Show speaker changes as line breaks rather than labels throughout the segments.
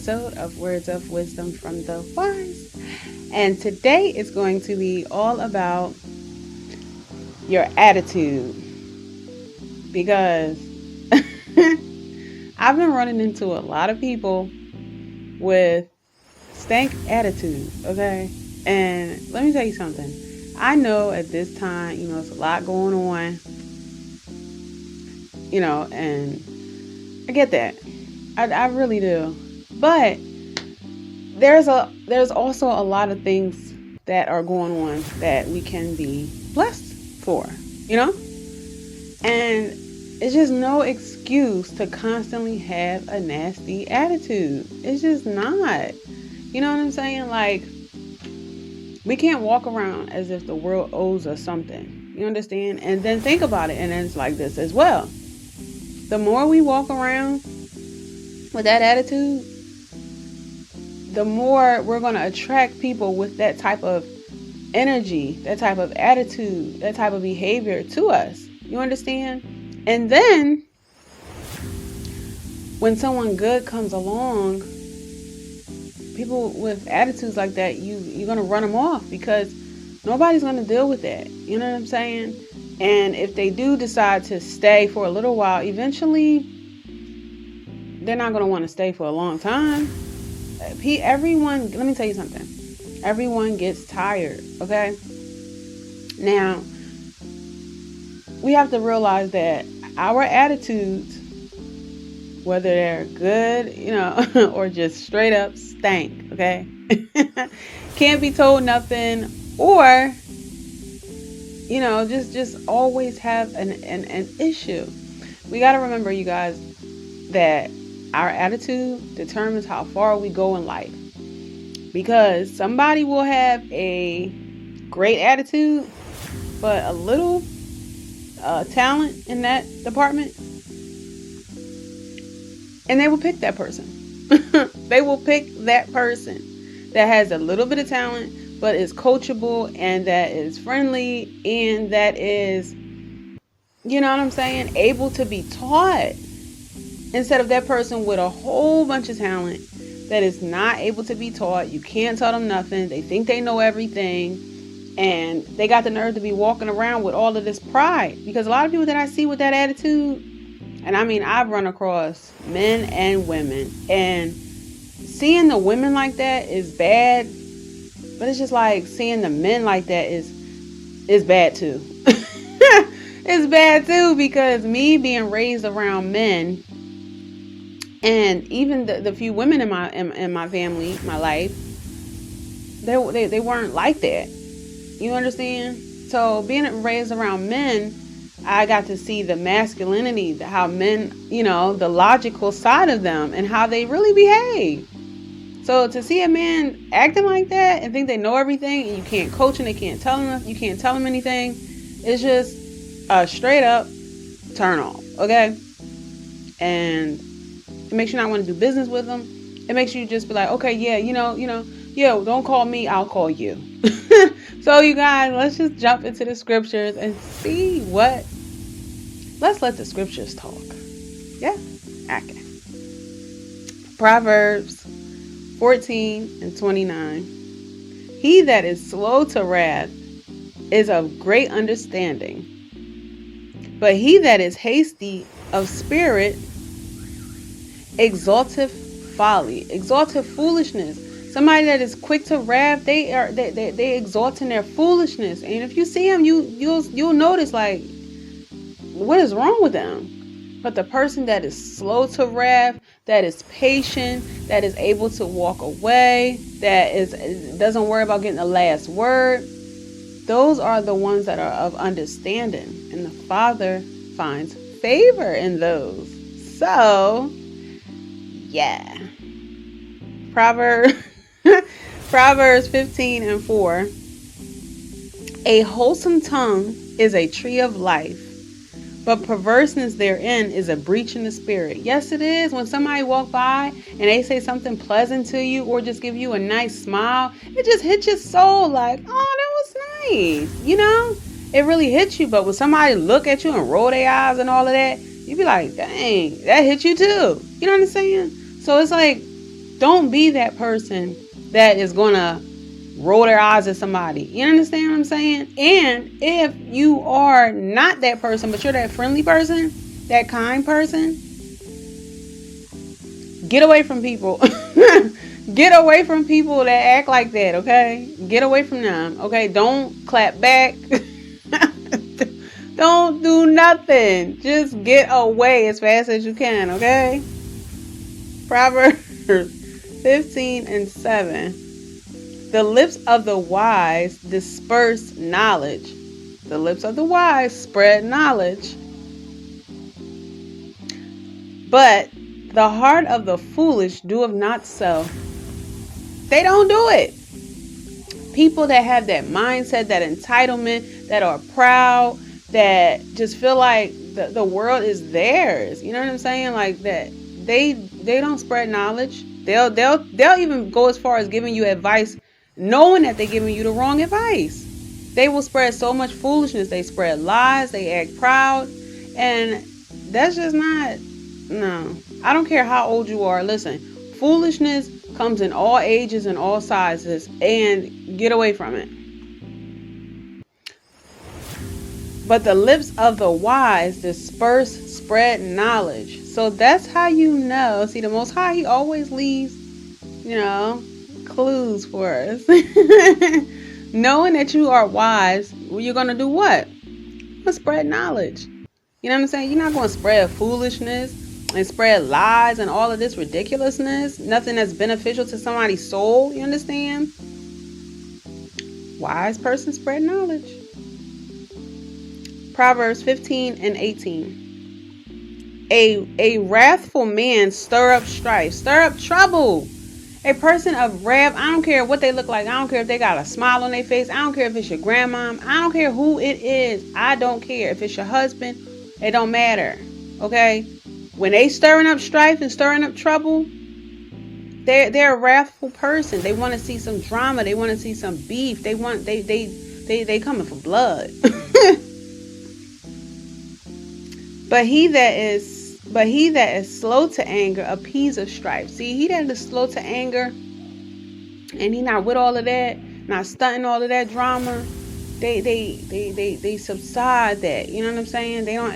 episode of Words of Wisdom from the Wise. And today is going to be all about your attitude. Because I've been running into a lot of people with stank attitudes, okay? And let me tell you something. I know at this time, it's a lot going on, and I get that. I really do. But there's also a lot of things that are going on that we can be blessed for, And it's just no excuse to constantly have a nasty attitude. It's just not. You know what I'm saying? Like, we can't walk around as if the world owes us something. You understand? And then think about it. And then it's like this as well. The more we walk around with that attitude, the more we're going to attract people with that type of energy, that type of attitude, that type of behavior to us. You understand? And then when someone good comes along, people with attitudes like that, you're going to run them off because nobody's going to deal with that. You know what I'm saying? And if they do decide to stay for a little while, eventually they're not going to want to stay for a long time. Everyone, let me tell you something. Everyone gets tired, okay? Now, we have to realize that our attitudes, whether they're good, or just straight up stank, okay? Can't be told nothing, or, just always have an issue. We got to remember, you guys, that our attitude determines how far we go in life. Because somebody will have a great attitude, but a little talent in that department, and they will pick that person. They will pick that person that has a little bit of talent, but is coachable, and that is friendly, and that is, able to be taught. Instead of that person with a whole bunch of talent that is not able to be taught. You can't tell them nothing. They think they know everything. And they got the nerve to be walking around with all of this pride. Because a lot of people that I see with that attitude, and I mean, I've run across men and women. And seeing the women like that is bad. But it's just like seeing the men like that is bad too. It's bad too, because me being raised around men, and even the few women in my family, my life, they weren't like that. You understand? So being raised around men, I got to see the masculinity, how men, the logical side of them and how they really behave. So to see a man acting like that and think they know everything, and you can't coach them, you can't tell them anything, it's just a straight up turn off. Okay? And it makes you not want to do business with them. It makes you just be like, okay, yeah, don't call me, I'll call you. So you guys, let's just jump into the scriptures and see let's let the scriptures talk. Yeah? Okay. Proverbs 14:29. He that is slow to wrath is of great understanding, but he that is hasty of spirit exalteth foolishness. Somebody that is quick to wrath, they exalt in their foolishness. And if you see them, you'll notice, like, what is wrong with them? But the person that is slow to wrath, that is patient, that is able to walk away, doesn't worry about getting the last word, those are the ones that are of understanding, and the Father finds favor in those. So yeah. Proverbs 15:4. A wholesome tongue is a tree of life, but perverseness therein is a breach in the spirit. Yes, it is. When somebody walk by and they say something pleasant to you, or just give you a nice smile, it just hits your soul like, oh, that was nice. It really hits you. But when somebody look at you and roll their eyes and all of that, you be like, dang, that hit you too. You know what I'm saying? So it's like, Don't be that person that is going to roll their eyes at somebody. You understand what I'm saying? And if you are not that person, but you're that friendly person, that kind person, get away from people. Get away from people that act like that, okay? Get away from them, okay? Don't clap back. Don't do nothing. Just get away as fast as you can, okay? Proverbs 15:7. The lips of the wise disperse knowledge. The lips of the wise spread knowledge. But the heart of the foolish doeth not so. They don't do it. People that have that mindset, that entitlement, that are proud, that just feel like the world is theirs. You know what I'm saying? Like that they don't spread knowledge. They'll even go as far as giving you advice knowing that they're giving you the wrong advice. They will spread so much foolishness. They spread lies. They act proud. And that's just not, no. I don't care how old you are. Listen, foolishness comes in all ages and all sizes, and get away from it. But the lips of the wise disperse, spread knowledge. So that's how you know. See, the Most High, He always leaves, clues for us. Knowing that you are wise, you're going to do what? You're going to spread knowledge. You know what I'm saying? You're not going to spread foolishness and spread lies and all of this ridiculousness. Nothing that's beneficial to somebody's soul. You understand? Wise person spread knowledge. Proverbs 15:18. A wrathful man stir up strife, stir up trouble. A person of wrath, I don't care what they look like. I don't care if they got a smile on their face. I don't care if it's your grandma. I don't care who it is. I don't care if it's your husband. It don't matter. Okay? When they stirring up strife and stirring up trouble, they're a wrathful person. They want to see some drama. They want to see some beef. They coming for blood. But he that is slow to anger appeaseth strife. See, he that is slow to anger, and he not with all of that, not stunting all of that drama. They subside that. You know what I'm saying? They don't.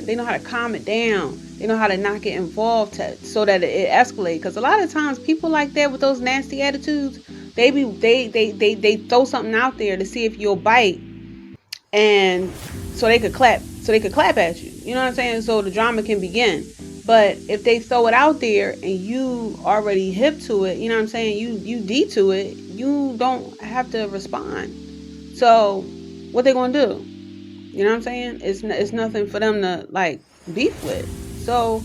They know how to calm it down. They know how to not get involved so that it escalates. Because a lot of times people like that with those nasty attitudes, they throw something out there to see if you'll bite, and so they could clap. So they could clap at you. You know what I'm saying? So the drama can begin. But if they throw it out there and you already hip to it, you know what I'm saying? You D to it, you don't have to respond. So what they gonna do? You know what I'm saying? It's nothing for them to like beef with. So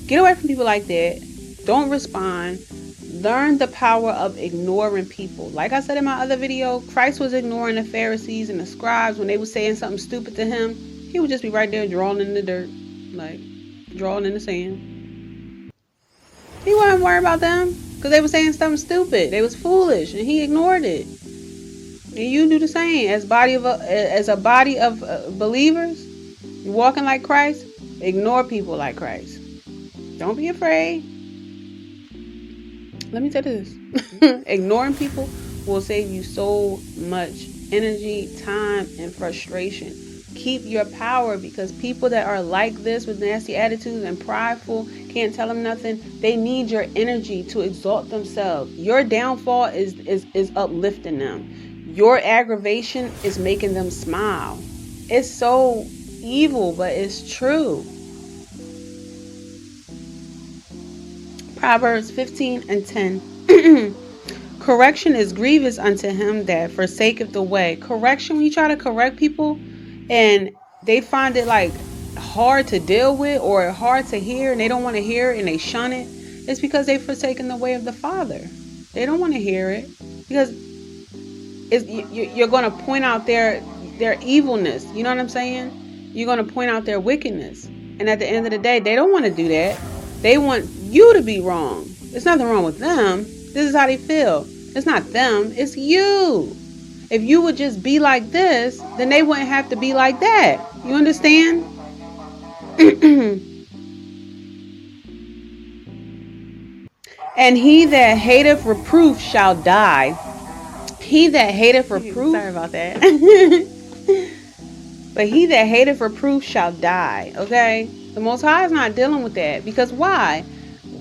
get away from people like that. Don't respond. Learn the power of ignoring people. Like I said in my other video, Christ was ignoring the Pharisees and the scribes when they were saying something stupid to him. He would just be right there drawing in the dirt, like drawing in the sand. He wasn't worried about them because they were saying something stupid. They was foolish, and he ignored it. And you do the same as a body of believers. You're walking like Christ. Ignore people like Christ. Don't be afraid. Let me tell you this: ignoring people will save you so much energy, time, and frustration. Keep your power, because people that are like this with nasty attitudes and prideful, can't tell them nothing. They need your energy to exalt themselves. Your downfall is uplifting them. Your aggravation is making them smile. It's so evil, but it's true. Proverbs 15:10. Correction is grievous unto him that forsaketh the way. Correction, when you try to correct people and they find it like hard to deal with or hard to hear, and they don't want to hear it and they shun it, it's because they've forsaken the way of the Father. They don't want to hear it because you're going to point out their evilness. You know what I'm saying? You're going to point out their wickedness. And at the end of the day, they don't want to do that. They want you to be wrong. There's nothing wrong with them. This is how they feel. It's not them. It's you. If you would just be like this, then they wouldn't have to be like that. You understand? And he that hateth reproof shall die. He that hateth reproof. Sorry about that. But he that hateth reproof shall die. Okay? The Most High is not dealing with that. Because why?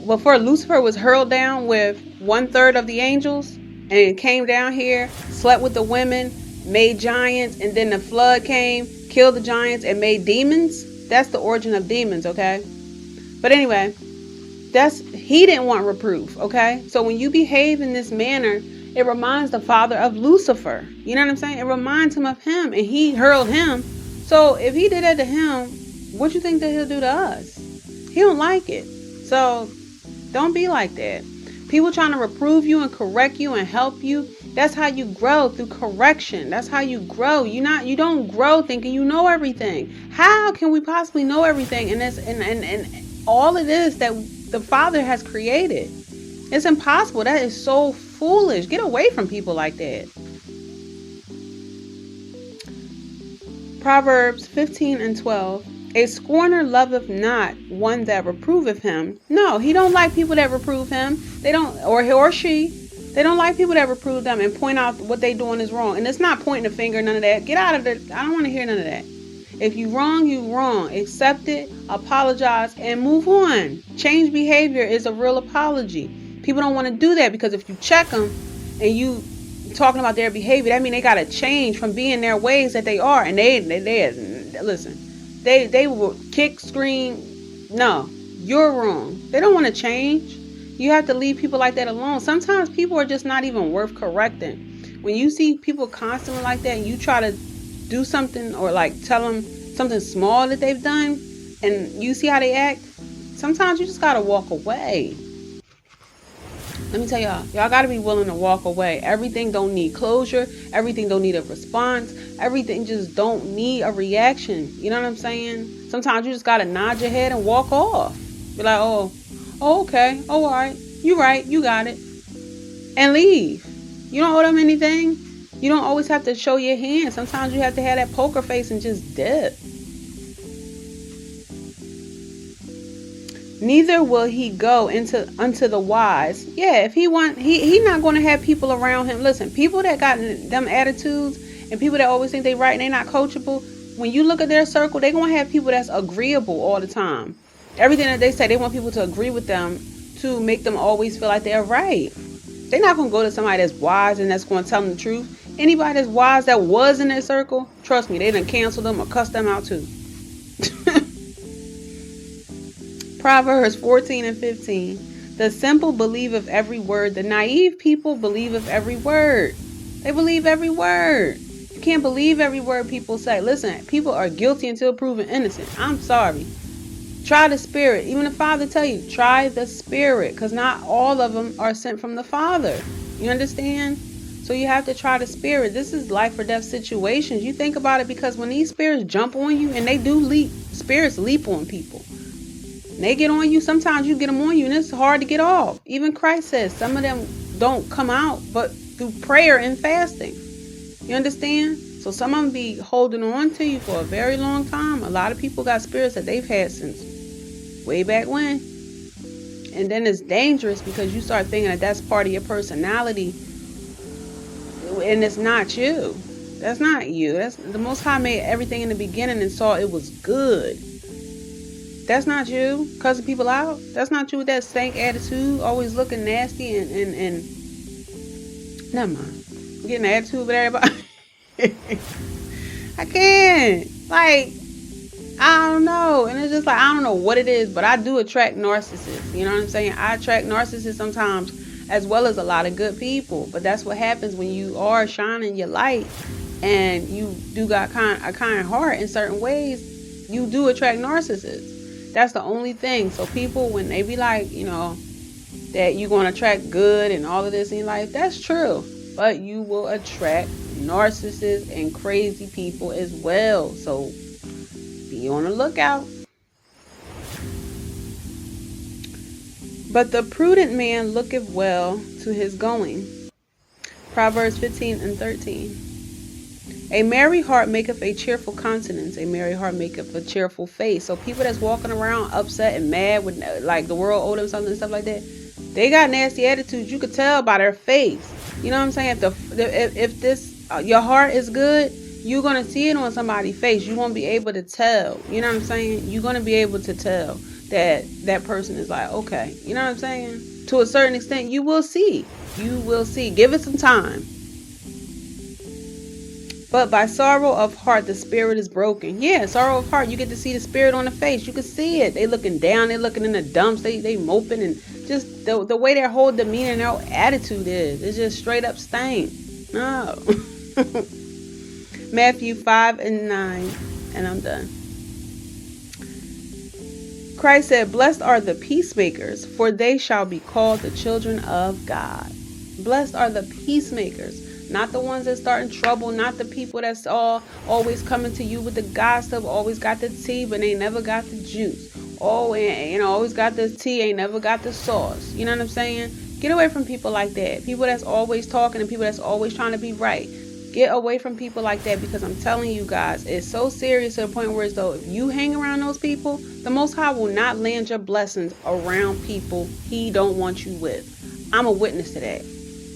Before Lucifer was hurled down with 1/3 of the angels and came down here, slept with the women, made giants, and then the flood came, killed the giants, and made demons. That's the origin of demons, okay? But anyway, he didn't want reproof, okay? So when you behave in this manner, it reminds the father of Lucifer. You know what I'm saying? It reminds him of him, and he hurled him. So if he did that to him, what you think that he'll do to us? He don't like it. So don't be like that. People trying to reprove you and correct you and help you. That's how you grow, through correction. That's how you grow. You don't grow thinking you know everything. How can we possibly know everything? And all it is that the Father has created. It's impossible. That is so foolish. Get away from people like that. Proverbs 15:12. A scorner loveth not one that reproveth him. No, he don't like people that reprove him. They don't, or he or she. They don't like people that reprove them and point out what they doing is wrong. And it's not pointing a finger, none of that. Get out of it. I don't want to hear none of that. If you wrong, you wrong. Accept it, apologize, and move on. Change behavior is a real apology. People don't want to do that because if you check them and you talking about their behavior, that means they got to change from being their ways that they are. And they listen. They will kick, scream. No, you're wrong. They don't want to change. You have to leave people like that alone. Sometimes people are just not even worth correcting. When you see people constantly like that and you try to do something or like tell them something small that they've done and you see how they act, sometimes you just got to walk away. Let me tell y'all got to be willing to walk away. Everything don't need closure. Everything don't need a response. Everything just don't need a reaction. You know what I'm saying? Sometimes you just got to nod your head and walk off. Be like, oh, okay. Oh, all right. You right. You got it. And leave. You don't owe them anything. You don't always have to show your hand. Sometimes you have to have that poker face and just dip. Neither will he go unto the wise. Yeah, if he not going to have people around him. Listen, people that got them attitudes and people that always think they right and they not coachable, when you look at their circle, they're going to have people that's agreeable all the time. Everything that they say, they want people to agree with them to make them always feel like they're right. They're not going to go to somebody that's wise and that's going to tell them the truth. Anybody that's wise that was in their circle, trust me, they done canceled them or cussed them out too. Proverbs 14:15. The simple believeth every word. The naive people believeth every word. They believe every word. You can't believe every word people say. Listen, people are guilty until proven innocent. I'm sorry. Try the Spirit. Even the Father tell you, try the Spirit. Because not all of them are sent from the Father. You understand? So you have to try the Spirit. This is life or death situations. You think about it, because when these spirits jump on you, and they do leap, spirits leap on people. They get on you. Sometimes you get them on you and it's hard to get off. Even Christ says some of them don't come out but through prayer and fasting. You understand? So some of them be holding on to you for a very long time. A lot of people got spirits that they've had since way back when. And then it's dangerous because you start thinking that that's part of your personality. And it's not you. That's not you. That's the Most High made everything in the beginning and saw it was good. That's not you cussing people out. That's not you with that stank attitude, always looking nasty and never mind. I'm getting an attitude with everybody. I can't. Like, I don't know. And it's just like, I don't know what it is, but I do attract narcissists. You know what I'm saying? I attract narcissists sometimes as well as a lot of good people. But that's what happens when you are shining your light and you do got a kind heart in certain ways. You do attract narcissists. That's the only thing. So people, when they be like, you know, that you're going to attract good and all of this in your life, that's true. But you will attract narcissists and crazy people as well. So be on the lookout. But the prudent man looketh well to his going. Proverbs 15:13. A merry heart maketh a cheerful countenance. A merry heart maketh a cheerful face. So people that's walking around upset and mad with like the world owed them something and stuff like that, They got nasty attitudes. You could tell by their face. You know what I'm saying? If this your heart is good, you're gonna see it on somebody's face. You're gonna be able to tell. You know what I'm saying? You're gonna be able to tell that person is like, okay. You know what I'm saying? To a certain extent, you will see. You will see. Give it some time. But by sorrow of heart, the spirit is broken. Yeah, sorrow of heart. You get to see the spirit on the face. You can see it. They looking down. They looking in the dumps. They moping, and just the way their whole demeanor and their attitude is. It's just straight up stank. No. Matthew 5:9. And I'm done. Christ said, blessed are the peacemakers, for they shall be called the children of God. Blessed are the peacemakers. Not the ones that start in trouble, not the people that's always coming to you with the gossip, always got the tea, but ain't never got the juice. Oh, and always got the tea, ain't never got the sauce. You know what I'm saying? Get away from people like that. People that's always talking and people that's always trying to be right. Get away from people like that, because I'm telling you guys, it's so serious to the point where it's though if you hang around those people, the Most High will not land your blessings around people He don't want you with. I'm a witness to that.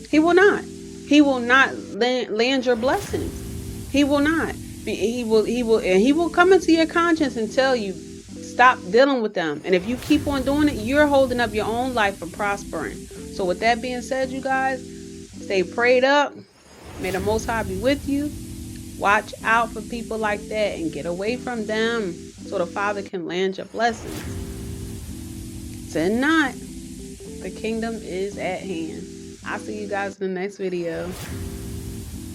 He will not. He will not land your blessings. He will not. He will come into your conscience and tell you, stop dealing with them. And if you keep on doing it, you're holding up your own life from prospering. So with that being said, you guys, stay prayed up. May the Most High be with you. Watch out for people like that and get away from them so the Father can land your blessings. Sin not. The kingdom is at hand. I'll see you guys in the next video.